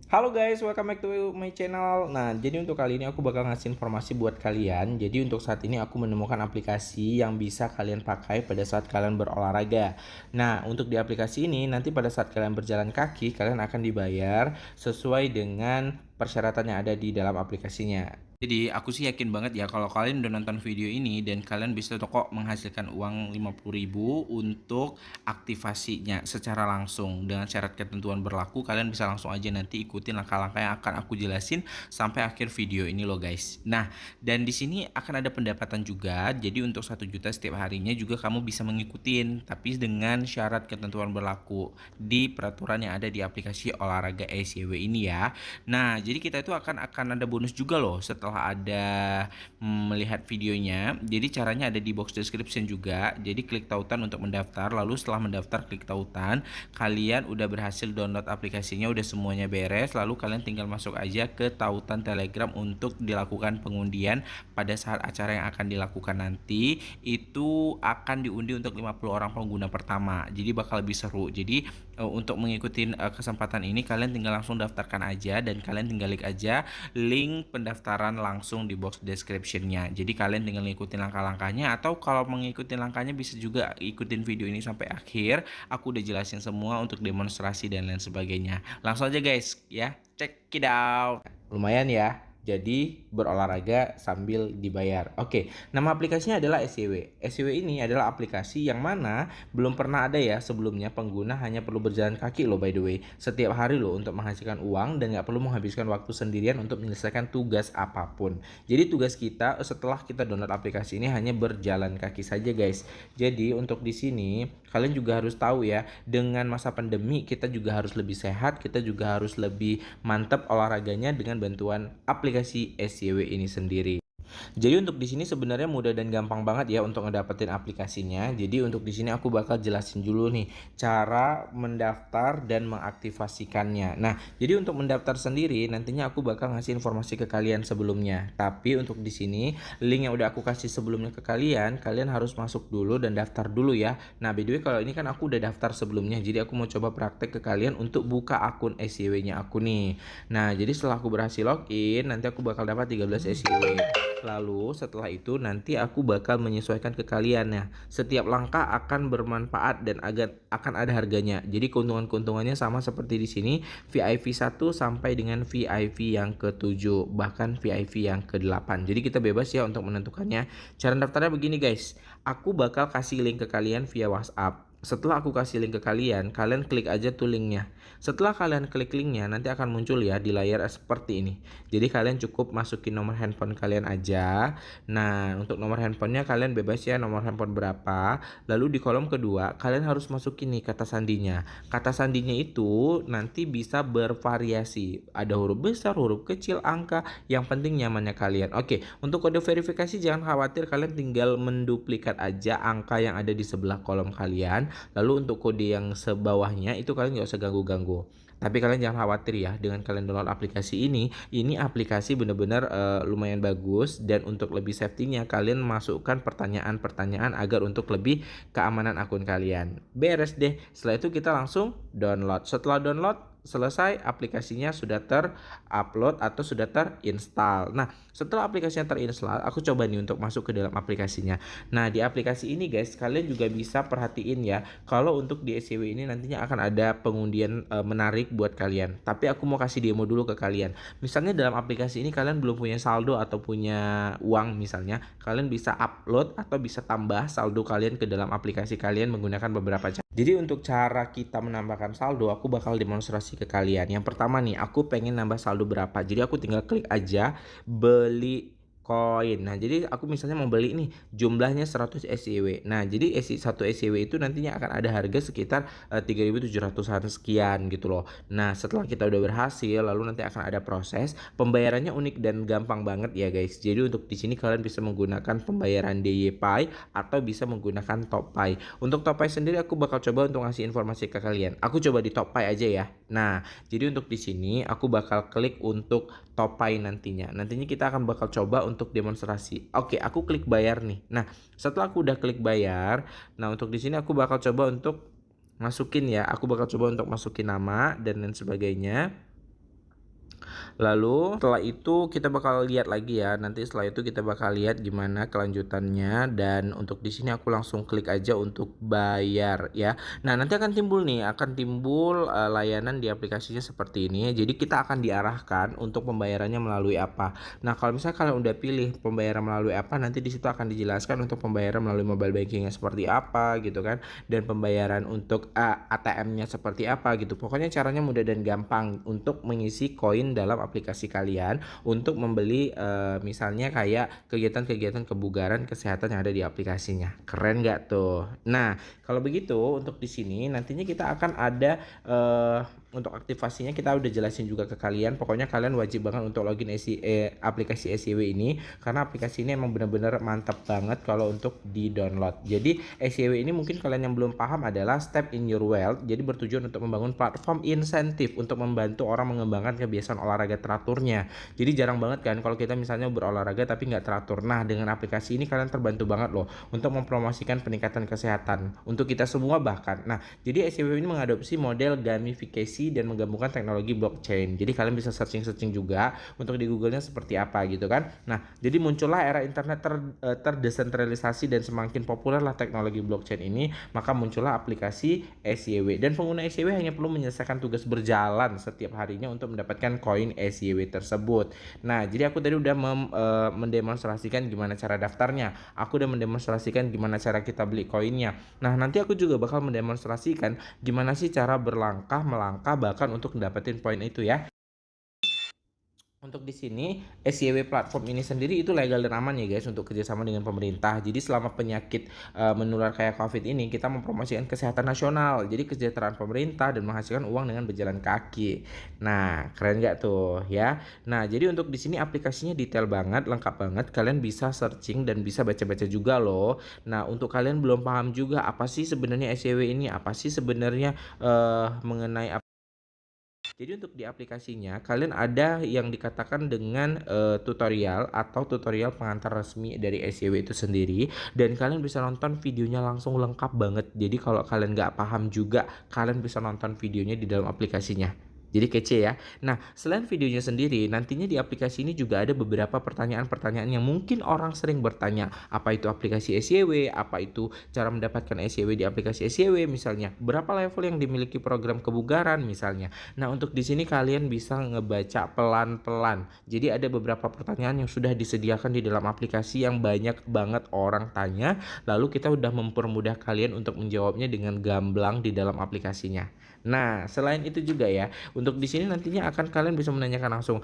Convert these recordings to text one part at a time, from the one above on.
Halo guys, welcome back to my channel. Nah, jadi untuk kali ini aku bakal ngasih informasi buat kalian. Jadi untuk saat ini aku menemukan aplikasi yang bisa kalian pakai pada saat kalian berolahraga. Nah, untuk di aplikasi ini nanti pada saat kalian berjalan kaki, kalian akan dibayar sesuai dengan persyaratan yang ada di dalam aplikasinya. Jadi aku sih yakin banget ya kalau kalian udah nonton video ini dan kalian bisa kok menghasilkan uang 50.000 untuk aktivasinya secara langsung. Dengan syarat ketentuan berlaku, kalian bisa langsung aja nanti ikutin langkah-langkah yang akan aku jelasin sampai akhir video ini loh guys. Nah, dan di sini akan ada pendapatan juga. Jadi untuk 1 juta setiap harinya juga kamu bisa mengikutin, tapi dengan syarat ketentuan berlaku di peraturan yang ada di aplikasi olahraga SYW ini ya. Nah, jadi kita itu akan ada bonus juga loh setelah ada melihat videonya. Jadi caranya ada di box description juga. Jadi klik tautan untuk mendaftar. Lalu setelah mendaftar klik tautan, kalian udah berhasil download aplikasinya, udah semuanya beres. Lalu kalian tinggal masuk aja ke tautan Telegram untuk dilakukan pengundian pada saat acara yang akan dilakukan nanti. Itu akan diundi untuk 50 orang pengguna pertama. Jadi bakal lebih seru. Jadi untuk mengikuti kesempatan ini kalian tinggal langsung daftarkan aja dan kalian tinggal klik aja link pendaftaran langsung di box descriptionnya. Jadi kalian tinggal ngikutin langkah-langkahnya, atau kalau mengikuti langkahnya bisa juga ikutin video ini sampai akhir. Aku udah jelasin semua untuk demonstrasi dan lain sebagainya. Langsung aja guys ya, check it out. Lumayan ya, jadi berolahraga sambil dibayar. Oke, nama aplikasinya adalah SYW. SYW ini adalah aplikasi yang mana belum pernah ada ya sebelumnya. Pengguna hanya perlu berjalan kaki loh by the way setiap hari loh untuk menghasilkan uang, dan nggak perlu menghabiskan waktu sendirian untuk menyelesaikan tugas apapun. Jadi tugas kita setelah kita download aplikasi ini hanya berjalan kaki saja guys. Jadi untuk di sini kalian juga harus tahu ya, dengan masa pandemi kita juga harus lebih sehat, kita juga harus lebih mantap olahraganya dengan bantuan aplikasi SYW ini sendiri. Jadi untuk di sini sebenarnya mudah dan gampang banget ya untuk ngedapetin aplikasinya. Jadi untuk di sini aku bakal jelasin dulu nih cara mendaftar dan mengaktifasikannya. Nah, jadi untuk mendaftar sendiri nantinya aku bakal ngasih informasi ke kalian sebelumnya. Tapi untuk di sini link yang udah aku kasih sebelumnya ke kalian, kalian harus masuk dulu dan daftar dulu ya. Nah, by the way kalau ini kan aku udah daftar sebelumnya. Jadi aku mau coba praktek ke kalian untuk buka akun SYW-nya aku nih. Nah, jadi setelah aku berhasil login, nanti aku bakal dapat 13 SYW. Lalu setelah itu nanti aku bakal menyesuaikan ke kalian ya. Setiap langkah akan bermanfaat dan akan ada harganya. Jadi keuntungan-keuntungannya sama seperti di sini, VIP 1 sampai dengan VIP yang ke-7, bahkan VIP yang ke-8. Jadi kita bebas ya untuk menentukannya. Cara daftarnya begini guys. Aku bakal kasih link ke kalian via WhatsApp. Setelah aku kasih link ke kalian, kalian klik aja tuh linknya. Setelah kalian klik linknya, nanti akan muncul ya di layar seperti ini. Jadi kalian cukup masukin nomor handphone kalian aja. Nah, untuk nomor handphonenya kalian bebas ya, nomor handphone berapa. Lalu di kolom kedua kalian harus masukin nih kata sandinya. Kata sandinya itu nanti bisa bervariasi. Ada huruf besar, huruf kecil, angka. Yang penting nyamannya kalian. Oke, untuk kode verifikasi jangan khawatir, kalian tinggal menduplikat aja angka yang ada di sebelah kolom kalian. Lalu untuk kode yang sebawahnya itu kalian nggak usah ganggu-ganggu. Tapi kalian jangan khawatir ya, dengan kalian download aplikasi ini aplikasi benar-benar lumayan bagus, dan untuk lebih safety-nya kalian masukkan pertanyaan-pertanyaan agar untuk lebih keamanan akun kalian. Beres deh. Setelah itu kita langsung download. Setelah download selesai, aplikasinya sudah terupload atau sudah terinstall. Nah, setelah aplikasinya terinstall, aku coba nih untuk masuk ke dalam aplikasinya. Nah, di aplikasi ini guys, kalian juga bisa perhatiin ya, kalau untuk di SYW ini nantinya akan ada pengundian menarik buat kalian. Tapi aku mau kasih demo dulu ke kalian. Misalnya dalam aplikasi ini kalian belum punya saldo atau punya uang misalnya, kalian bisa upload atau bisa tambah saldo kalian ke dalam aplikasi kalian menggunakan beberapa cara. Jadi untuk cara kita menambahkan saldo, aku bakal demonstrasi ke kalian. Yang pertama nih, aku pengen nambah saldo berapa. Jadi aku tinggal klik aja beli koin. Nah, jadi aku misalnya mau beli nih jumlahnya 100 SYW. Nah, jadi 1 SYW itu nantinya akan ada harga sekitar 3.700-an sekian gitu loh. Nah, setelah kita udah berhasil, lalu nanti akan ada proses pembayarannya. Unik dan gampang banget ya guys. Jadi untuk di sini kalian bisa menggunakan pembayaran DYPay atau bisa menggunakan TopPay. Untuk TopPay sendiri aku bakal coba untuk ngasih informasi ke kalian. Aku coba di TopPay aja ya. Nah, jadi untuk di sini aku bakal klik untuk TopPay nantinya. Nantinya kita akan bakal coba untuk demonstrasi. Oke, aku klik bayar nih. Nah, setelah aku udah klik bayar, nah untuk di sini aku bakal coba untuk masukin ya. Aku bakal coba untuk masukin nama dan lain sebagainya. Lalu setelah itu kita bakal lihat lagi ya. Nanti setelah itu kita bakal lihat gimana kelanjutannya, dan untuk di sini aku langsung klik aja untuk bayar ya. Nah, nanti akan timbul nih, layanan di aplikasinya seperti ini. Jadi kita akan diarahkan untuk pembayarannya melalui apa. Nah, kalau misalnya kalian udah pilih pembayaran melalui apa, nanti di situ akan dijelaskan untuk pembayaran melalui mobile bankingnya seperti apa gitu kan, dan pembayaran untuk ATM-nya seperti apa gitu. Pokoknya caranya mudah dan gampang untuk mengisi koin dalam aplikasi kalian untuk membeli misalnya kayak kegiatan-kegiatan kebugaran kesehatan yang ada di aplikasinya. Keren nggak tuh? Nah, kalau begitu untuk di sini nantinya kita akan ada untuk aktivasinya kita udah jelasin juga ke kalian. Pokoknya kalian wajib banget untuk login aplikasi SYW ini, karena aplikasi ini emang bener-bener mantap banget kalau untuk di-download. Jadi SYW ini mungkin kalian yang belum paham adalah Step in Your Wealth. Jadi bertujuan untuk membangun platform insentif untuk membantu orang mengembangkan kebiasaan olahraga teraturnya. Jadi jarang banget kan kalau kita misalnya berolahraga tapi nggak teratur. Nah, dengan aplikasi ini kalian terbantu banget loh untuk mempromosikan peningkatan kesehatan untuk kita semua bahkan. Nah, jadi SYW ini mengadopsi model gamifikasi dan menggabungkan teknologi blockchain. Jadi kalian bisa searching juga untuk di Google-nya seperti apa gitu kan. Nah, jadi muncullah era internet terdesentralisasi dan semakin populer lah teknologi blockchain ini, maka muncullah aplikasi SYW. Dan pengguna SYW hanya perlu menyelesaikan tugas berjalan setiap harinya untuk mendapatkan koin SYW tersebut. Nah, jadi aku tadi udah mendemonstrasikan gimana cara daftarnya. Aku udah mendemonstrasikan gimana cara kita beli koinnya. Nah, nanti aku juga bakal mendemonstrasikan gimana sih cara melangkah bahkan untuk mendapatkan poin itu ya. Untuk di sini SYW platform ini sendiri itu legal dan aman ya guys untuk kerjasama dengan pemerintah. Jadi selama penyakit menular kayak COVID ini, kita mempromosikan kesehatan nasional. Jadi kesejahteraan pemerintah dan menghasilkan uang dengan berjalan kaki. Nah, keren nggak tuh ya? Nah, jadi untuk di sini aplikasinya detail banget, lengkap banget. Kalian bisa searching dan bisa baca-baca juga loh. Nah, untuk kalian belum paham juga apa sih sebenarnya SYW ini, apa sih sebenarnya mengenai jadi untuk di aplikasinya kalian ada yang dikatakan dengan tutorial atau tutorial pengantar resmi dari SYW itu sendiri, dan kalian bisa nonton videonya langsung lengkap banget. Jadi kalau kalian nggak paham juga, kalian bisa nonton videonya di dalam aplikasinya. Jadi kece ya. Nah, selain videonya sendiri, nantinya di aplikasi ini juga ada beberapa pertanyaan-pertanyaan yang mungkin orang sering bertanya. Apa itu aplikasi SYW? Apa itu cara mendapatkan SYW di aplikasi SYW misalnya? Berapa level yang dimiliki program kebugaran misalnya? Nah, untuk di sini kalian bisa ngebaca pelan-pelan. Jadi ada beberapa pertanyaan yang sudah disediakan di dalam aplikasi yang banyak banget orang tanya, lalu kita udah mempermudah kalian untuk menjawabnya dengan gamblang di dalam aplikasinya. Nah, selain itu juga ya, untuk di sini nantinya akan kalian bisa menanyakan langsung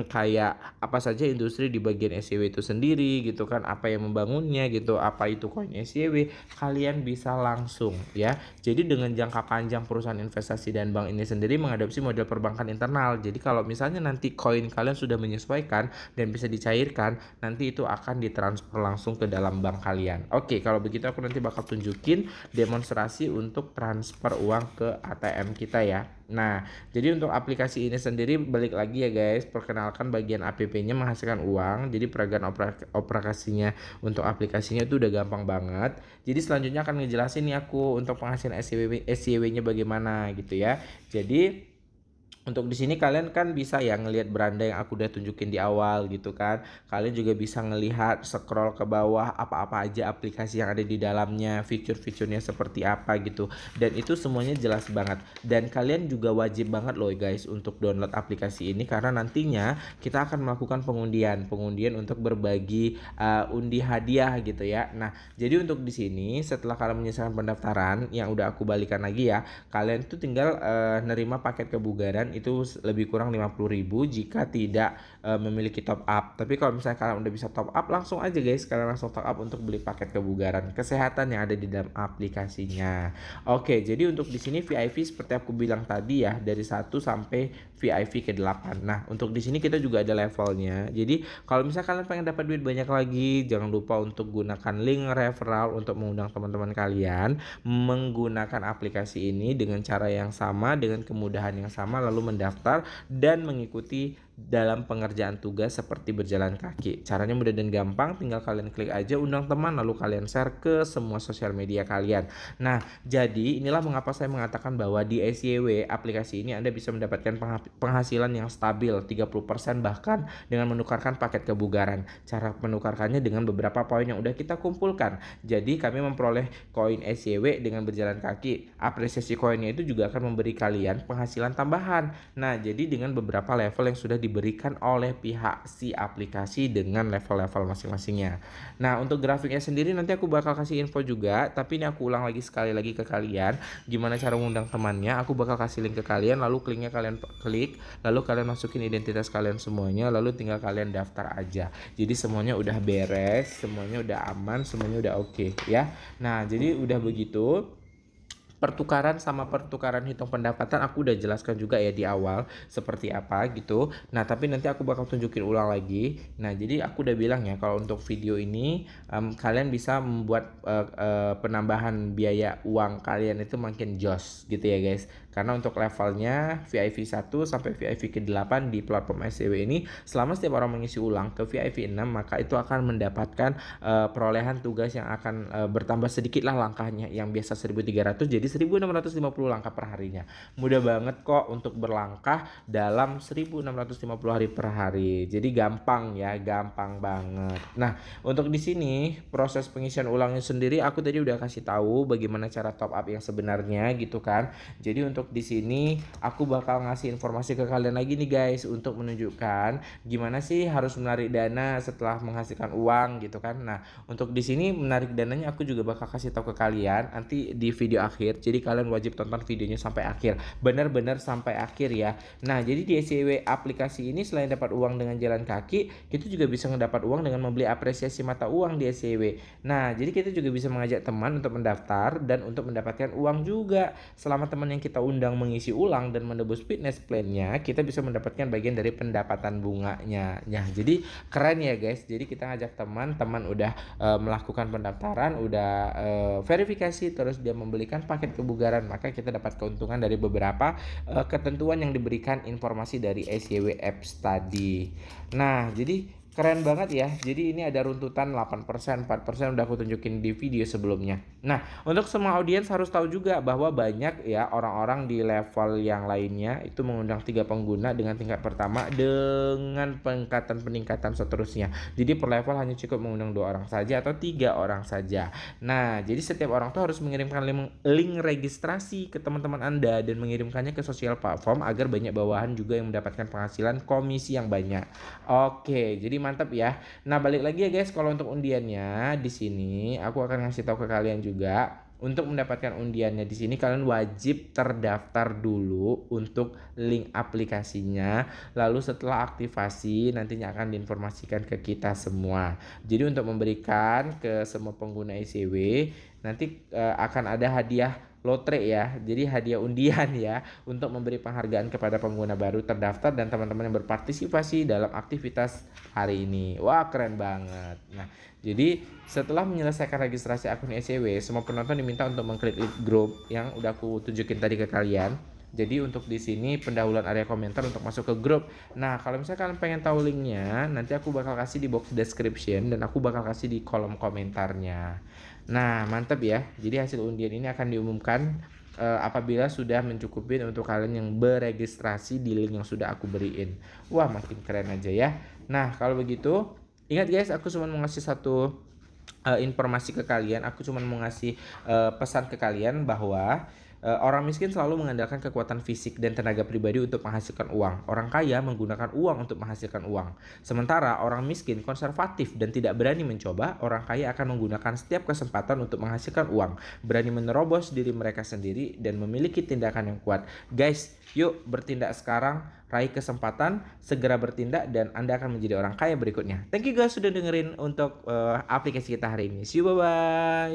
kayak apa saja industri di bagian SYW itu sendiri gitu kan, apa yang membangunnya gitu, apa itu koin SYW, kalian bisa langsung ya. Jadi dengan jangka panjang perusahaan investasi dan bank ini sendiri mengadopsi model perbankan internal. Jadi kalau misalnya nanti koin kalian sudah menyesuaikan dan bisa dicairkan, nanti itu akan ditransfer langsung ke dalam bank kalian. Oke, kalau begitu aku nanti bakal tunjukin demonstrasi untuk transfer uang ke ATM kita ya. Nah, jadi untuk aplikasi ini sendiri balik lagi ya guys, perkenalkan bagian APP-nya menghasilkan uang. Jadi peragaan operasinya untuk aplikasinya itu udah gampang banget. Jadi selanjutnya akan ngejelasin nih aku untuk penghasilan SYW-nya bagaimana gitu ya. Jadi untuk di sini kalian kan bisa ya ngelihat beranda yang aku udah tunjukin di awal gitu kan. Kalian juga bisa ngelihat scroll ke bawah apa-apa aja aplikasi yang ada di dalamnya, fitur-fiturnya seperti apa gitu. Dan itu semuanya jelas banget. Dan kalian juga wajib banget loh guys untuk download aplikasi ini, karena nantinya kita akan melakukan pengundian untuk berbagi undi hadiah gitu ya. Nah, jadi untuk di sini setelah kalian menyelesaikan pendaftaran yang udah aku balikan lagi ya, kalian tuh tinggal nerima paket kebugaran itu lebih kurang 50.000 jika tidak memiliki top up. Tapi kalau misalnya kalian udah bisa top up, langsung aja guys kalian langsung top up untuk beli paket kebugaran kesehatan yang ada di dalam aplikasinya. Oke, jadi untuk di sini VIP seperti aku bilang tadi ya, dari 1 sampai VIP ke 8. Nah, untuk di sini kita juga ada levelnya. Jadi kalau misalnya kalian pengen dapat duit banyak lagi, jangan lupa untuk gunakan link referral untuk mengundang teman-teman kalian menggunakan aplikasi ini dengan cara yang sama, dengan kemudahan yang sama, lalu mendaftar dan mengikuti dalam pengerjaan tugas seperti berjalan kaki. Caranya mudah dan gampang, tinggal kalian klik aja undang teman lalu kalian share ke semua sosial media kalian. Nah, jadi inilah mengapa saya mengatakan bahwa di SYW aplikasi ini Anda bisa mendapatkan penghasilan yang stabil 30% bahkan dengan menukarkan paket kebugaran. Cara menukarkannya dengan beberapa poin yang udah kita kumpulkan. Jadi kami memperoleh koin SYW dengan berjalan kaki. Apresiasi koinnya itu juga akan memberi kalian penghasilan tambahan. Nah, jadi dengan beberapa level yang sudah diberikan oleh pihak si aplikasi dengan level-level masing-masingnya. Nah, untuk grafiknya sendiri nanti aku bakal kasih info juga, tapi ini aku ulang lagi sekali lagi ke kalian gimana cara mengundang temannya. Aku bakal kasih link ke kalian, lalu linknya kalian klik, lalu kalian masukin identitas kalian semuanya, lalu tinggal kalian daftar aja. Jadi semuanya udah beres, semuanya udah aman, semuanya udah oke ya. Nah, jadi udah begitu. Pertukaran hitung pendapatan aku udah jelaskan juga ya di awal seperti apa gitu. Nah, tapi nanti aku bakal tunjukin ulang lagi. Nah, jadi aku udah bilang ya kalau untuk video ini kalian bisa membuat penambahan biaya uang kalian itu makin jos gitu ya guys. Karena untuk levelnya VIP 1 sampai VIP ke-8 di platform SCW ini, selama setiap orang mengisi ulang ke VIP 6 maka itu akan mendapatkan perolehan tugas yang akan bertambah sedikit lah langkahnya, yang biasa 1.300 jadi 1.650 langkah per harinya. Mudah banget kok untuk berlangkah dalam 1.650 hari per hari. Jadi gampang ya, gampang banget. Nah, untuk di sini proses pengisian ulangnya sendiri aku tadi udah kasih tahu bagaimana cara top up yang sebenarnya gitu kan. Jadi untuk di sini aku bakal ngasih informasi ke kalian lagi nih guys untuk menunjukkan gimana sih harus menarik dana setelah menghasilkan uang gitu kan. Nah, untuk di sini menarik dananya aku juga bakal kasih tahu ke kalian nanti di video akhir. Jadi kalian wajib tonton videonya sampai akhir, benar-benar sampai akhir ya. Nah, jadi di SCW aplikasi ini selain dapat uang dengan jalan kaki, kita juga bisa mendapat uang dengan membeli apresiasi mata uang di SCW. Nah, jadi kita juga bisa mengajak teman untuk mendaftar dan untuk mendapatkan uang juga. Selama teman yang kita undang mengisi ulang dan menebus fitness plan-nya, kita bisa mendapatkan bagian dari pendapatan bunganya. Nah, jadi keren ya guys. Jadi kita ngajak teman udah melakukan pendaftaran, udah verifikasi, terus dia membelikan paket kebugaran, maka kita dapat keuntungan dari beberapa ketentuan yang diberikan informasi dari SYW Apps tadi. Nah, jadi keren banget ya. Jadi ini ada runtutan 8%, 4% udah aku tunjukin di video sebelumnya. Nah, untuk semua audiens harus tahu juga bahwa banyak ya orang-orang di level yang lainnya itu mengundang 3 pengguna dengan tingkat pertama dengan peningkatan seterusnya. Jadi per level hanya cukup mengundang 2 orang saja atau 3 orang saja. Nah, jadi setiap orang tuh harus mengirimkan link registrasi ke teman-teman Anda dan mengirimkannya ke sosial platform agar banyak bawahan juga yang mendapatkan penghasilan komisi yang banyak. Oke, jadi mantap ya. Nah, balik lagi ya guys, kalau untuk undiannya di sini aku akan ngasih tahu ke kalian juga. Untuk mendapatkan undiannya di sini kalian wajib terdaftar dulu untuk link aplikasinya. Lalu setelah aktivasi nantinya akan diinformasikan ke kita semua. Jadi untuk memberikan ke semua pengguna SCW nanti akan ada hadiah lotre ya, jadi hadiah undian ya untuk memberi penghargaan kepada pengguna baru terdaftar dan teman-teman yang berpartisipasi dalam aktivitas hari ini. Wah, keren banget. Nah, jadi setelah menyelesaikan registrasi akun SCW, semua penonton diminta untuk mengklik grup yang udah aku tunjukin tadi ke kalian. Jadi untuk di sini pendahuluan area komentar untuk masuk ke grup. Nah, kalau misalnya kalian pengen tahu linknya, nanti aku bakal kasih di box description dan aku bakal kasih di kolom komentarnya. Nah, mantap ya. Jadi hasil undian ini akan diumumkan apabila sudah mencukupi untuk kalian yang beregistrasi di link yang sudah aku beriin. Wah, makin keren aja ya. Nah, kalau begitu, ingat guys, aku cuma mau ngasih satu informasi ke kalian. Aku cuma mau ngasih pesan ke kalian bahwa orang miskin selalu mengandalkan kekuatan fisik dan tenaga pribadi untuk menghasilkan uang. Orang kaya menggunakan uang untuk menghasilkan uang. Sementara orang miskin konservatif dan tidak berani mencoba, orang kaya akan menggunakan setiap kesempatan untuk menghasilkan uang, berani menerobos diri mereka sendiri dan memiliki tindakan yang kuat. Guys, yuk bertindak sekarang, raih kesempatan, segera bertindak dan Anda akan menjadi orang kaya berikutnya. Thank you guys sudah dengerin untuk aplikasi kita hari ini. See you, bye-bye.